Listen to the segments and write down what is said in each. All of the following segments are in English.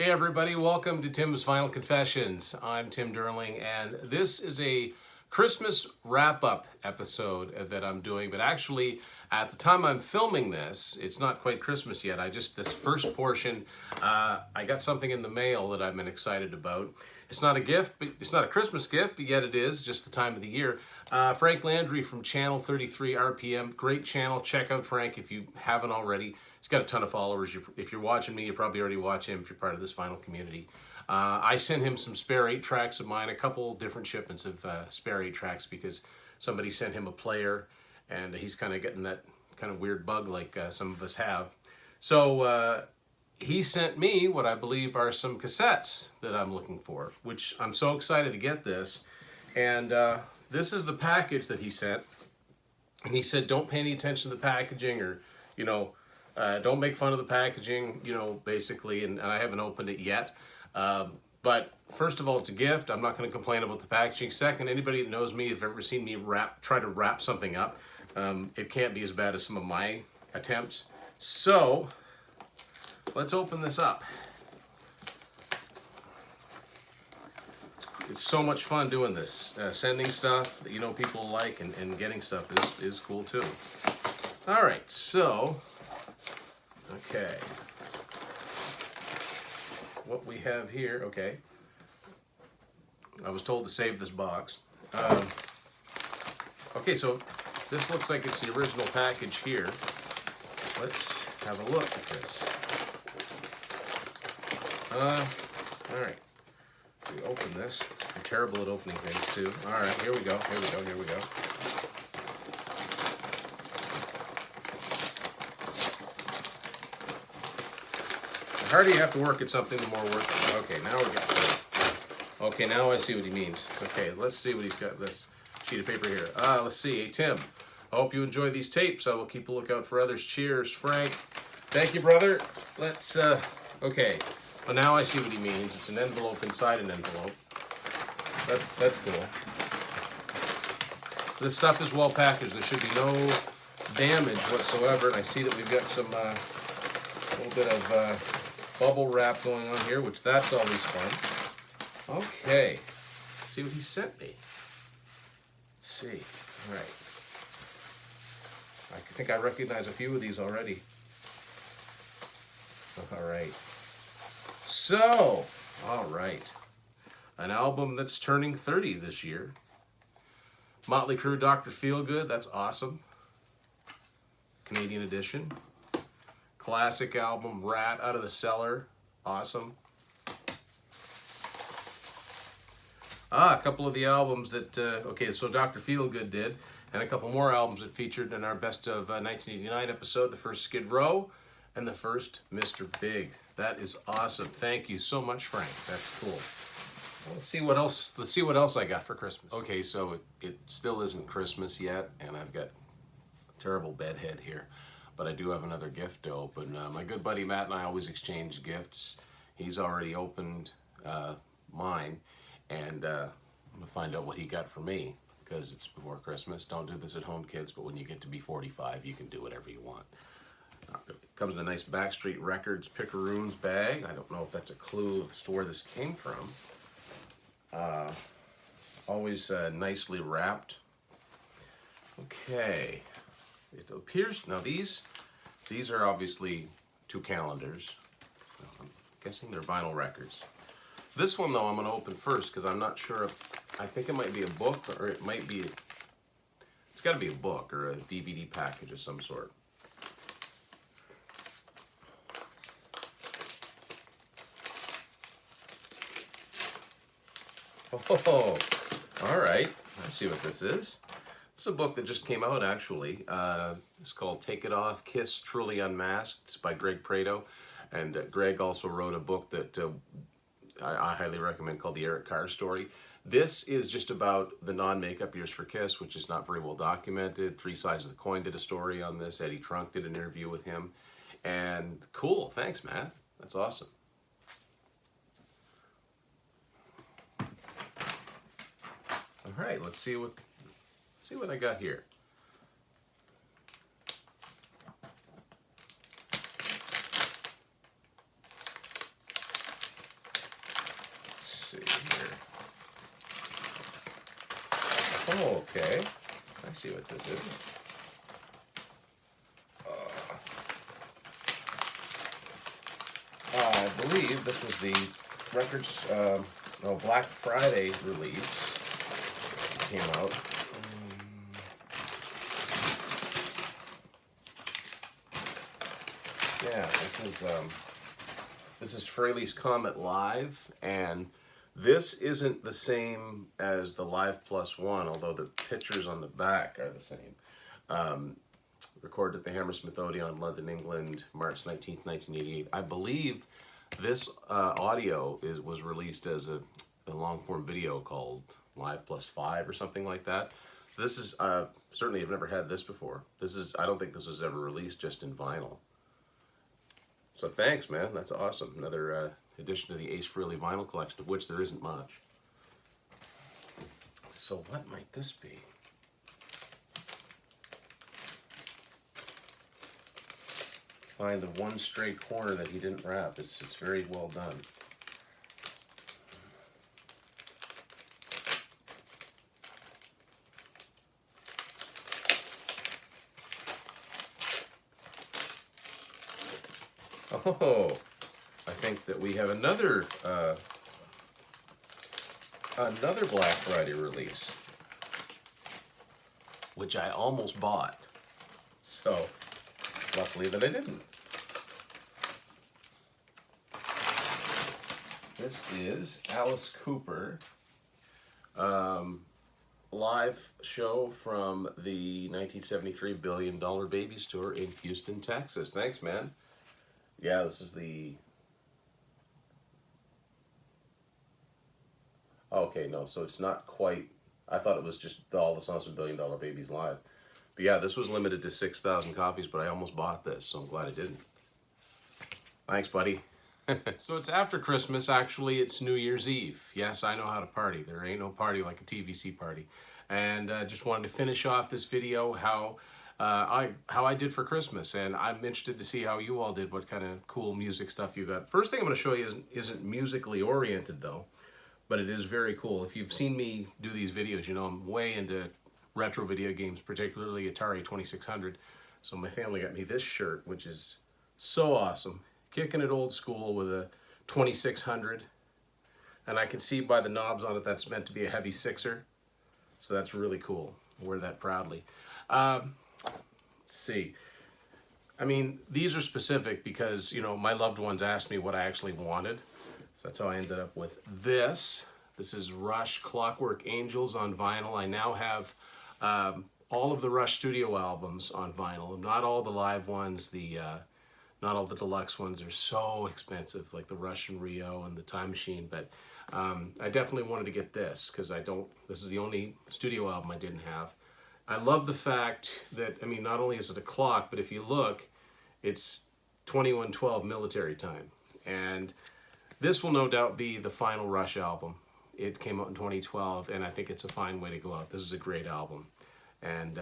Hey everybody, welcome to Tim's Final Confessions. I'm Tim Derling, and this is a Christmas wrap-up episode that I'm doing, but actually at the time I'm filming this, it's not quite Christmas yet. This first portion, I got something in the mail that I've been excited about. It's not a gift, but it's not a Christmas gift, but yet it is, just the time of the year. Frank Landry from Channel 33 RPM, great channel. Check out Frank if you haven't already. He's got a ton of followers. If you're watching me, you probably already watch him if you're part of this vinyl community. I sent him some spare 8 tracks of mine, a couple different shipments of spare 8 tracks because somebody sent him a player and he's kind of getting that kind of weird bug like some of us have. So he sent me what I believe are some cassettes that I'm looking for, which I'm so excited to get this. And this is the package that he sent. And he said, don't pay any attention to the packaging or, don't make fun of the packaging, basically, and I haven't opened it yet. But first of all, it's a gift. I'm not going to complain about the packaging. Second, anybody that knows me, have ever seen me try to wrap something up, it can't be as bad as some of my attempts. So, let's open this up. It's so much fun doing this. Sending stuff that people like and getting stuff is cool too. All right, so... Okay, what we have here, okay, I was told to save this box. Okay, so this looks like it's the original package here. Let's have a look at this. All right, we open this. I'm terrible at opening things too. All right, here we go. The harder you have to work at something, the more work. Okay, now we're getting it. Okay, now I see what he means. Okay, let's see what he's got. This sheet of paper here. Let's see. Hey, Tim, I hope you enjoy these tapes. I will keep a lookout for others. Cheers, Frank. Thank you, brother. Let's, okay. Well, now I see what he means. It's an envelope inside an envelope. That's cool. This stuff is well packaged. There should be no damage whatsoever. And I see that we've got some, little bit of, bubble wrap going on here, which that's always fun. Okay, let's see what he sent me. Let's see, all right. I think I recognize a few of these already. All right. So, all right. An album that's turning 30 this year. Motley Crue, Dr. Feelgood, that's awesome. Canadian edition. Classic album, Rat Out of the Cellar, awesome. A couple of the albums that, okay, so Dr. Feelgood did, and a couple more albums that featured in our Best of 1989 episode, the first Skid Row, and the first Mr. Big. That is awesome. Thank you so much, Frank. That's cool. Let's see what else I got for Christmas. Okay, so it still isn't Christmas yet, and I've got a terrible bedhead here. But I do have another gift to open. My good buddy Matt and I always exchange gifts. He's already opened mine, and I'm gonna find out what he got for me because it's before Christmas. Don't do this at home, kids, but when you get to be 45, you can do whatever you want. It comes in a nice Backstreet Records Pickaroons bag. I don't know if that's a clue as to where this came from. Always nicely wrapped. Okay. It appears, now these are obviously 2 calendars. I'm guessing they're vinyl records. This one though I'm going to open first because I'm not sure I think it might be a book or it might be, it's got to be a book or a DVD package of some sort. Oh, all right. Let's see what this is. It's a book that just came out, actually. It's called Take It Off, Kiss Truly Unmasked. It's by Greg Prato. And Greg also wrote a book that I highly recommend called The Eric Carr Story. This is just about the non-makeup years for Kiss, which is not very well documented. Three Sides of the Coin did a story on this. Eddie Trunk did an interview with him. And cool, thanks, Matt. That's awesome. All right, let's see what I got here. it, does it? I believe this was the Records, Black Friday release. Came out. Yeah, this is Frehley's Comet Live, and this isn't the same as the Live Plus One, although the pictures on the back are the same. Recorded at the Hammersmith Odeon, London, England, March 19th, 1988. I believe this audio was released as a long-form video called Live Plus 5 or something like that. So this is, certainly I've never had this before. I don't think this was ever released just in vinyl. So thanks, man. That's awesome. Another addition to the Ace Frehley vinyl collection, of which there isn't much. So what might this be? Find the one straight corner that he didn't wrap. It's very well done. Oh, I think that we have another Black Friday release, which I almost bought. So, luckily that I didn't. This is Alice Cooper, live show from the 1973 Billion Dollar Babies Tour in Houston, Texas. Thanks, man. Yeah, this is the... Okay, no, so it's not quite... I thought it was just all the songs from Billion Dollar Babies live. But yeah, this was limited to 6,000 copies, but I almost bought this, so I'm glad I didn't. Thanks, buddy. So it's after Christmas. Actually, it's New Year's Eve. Yes, I know how to party. There ain't no party like a TVC party. And just wanted to finish off this video how I did for Christmas, and I'm interested to see how you all did, what kind of cool music stuff you got. First thing I'm going to show you isn't musically oriented though, but it is very cool. If you've seen me do these videos, you know I'm way into retro video games, particularly Atari 2600. So my family got me this shirt, which is so awesome. Kicking it old school with a 2600, and I can see by the knobs on it that's meant to be a heavy sixer, so that's really cool. I wear that proudly. Let's see. I mean, these are specific because, you know, my loved ones asked me what I actually wanted, so that's how I ended up with this. This is Rush Clockwork Angels on vinyl. I now have all of the Rush studio albums on vinyl, not all the live ones, not all the deluxe ones are so expensive, like the Rush and Rio and the Time Machine, but I definitely wanted to get this because this is the only studio album I didn't have. I love the fact that, I mean, not only is it a clock, but if you look, it's 2112 military time. And this will no doubt be the final Rush album. It came out in 2012, and I think it's a fine way to go out. This is a great album, and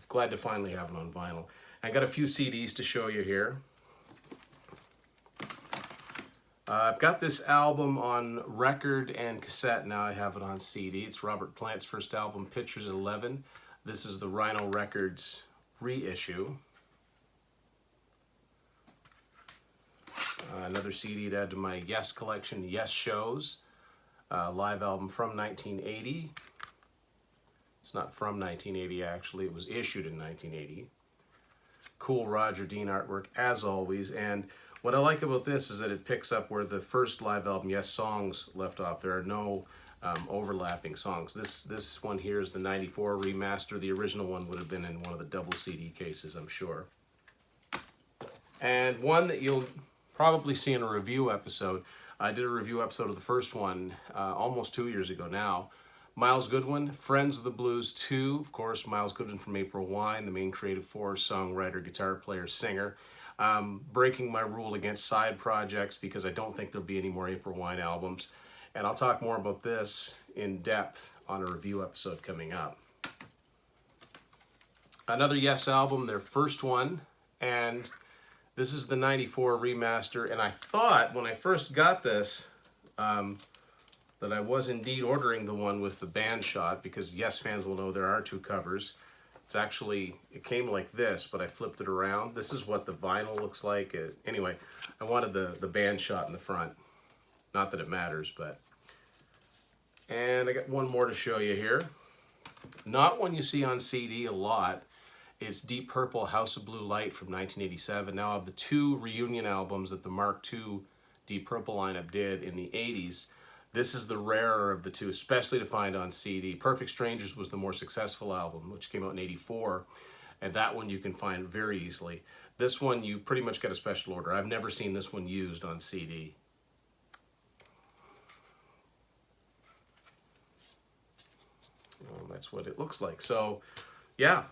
glad to finally have it on vinyl. I got a few CDs to show you here. I've got this album on record and cassette. Now I have it on CD. It's Robert Plant's first album, Pictures at 11. This is the Rhino Records reissue. Another CD to add to my Yes collection, Yes Shows. Live album from 1980. It's not from 1980 actually, it was issued in 1980. Cool Roger Dean artwork as always, and what I like about this is that it picks up where the first live album, Yes Songs, left off. There are no overlapping songs. This one here is the 94 remaster. The original one would have been in one of the double CD cases, I'm sure. And one that you'll probably see in a review episode. I did a review episode of the first one almost 2 years ago now. Miles Goodwin, Friends of the Blues 2. Of course, Miles Goodwin from April Wine, the main creative force, songwriter, guitar player, singer. Breaking my rule against side projects because I don't think there'll be any more April Wine albums. And I'll talk more about this in depth on a review episode coming up. Another Yes album, their first one, and this is the 94 remaster. And I thought when I first got this that I was indeed ordering the one with the band shot, because Yes fans will know there are two covers. It's actually, it came like this, but I flipped it around. This is what the vinyl looks like. Anyway, I wanted the band shot in the front. Not that it matters, but. And I got one more to show you here. Not one you see on CD a lot. It's Deep Purple, House of Blue Light from 1987. Now of the two reunion albums that the Mark II Deep Purple lineup did in the 80s, this is the rarer of the two, especially to find on CD. Perfect Strangers was the more successful album, which came out in 84, and that one you can find very easily. This one you pretty much get a special order. I've never seen this one used on CD. That's what it looks like. So, yeah.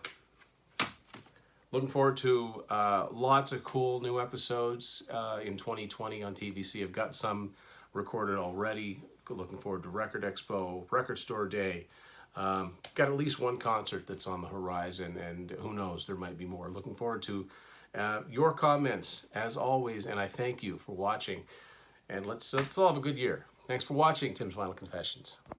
Looking forward to lots of cool new episodes in 2020 on TVC. I've got some recorded already. Looking forward to Record Expo, Record Store Day. Got at least one concert that's on the horizon, and who knows, there might be more. Looking forward to your comments, as always, and I thank you for watching. And let's all have a good year. Thanks for watching Tim's Vinyl Confessions.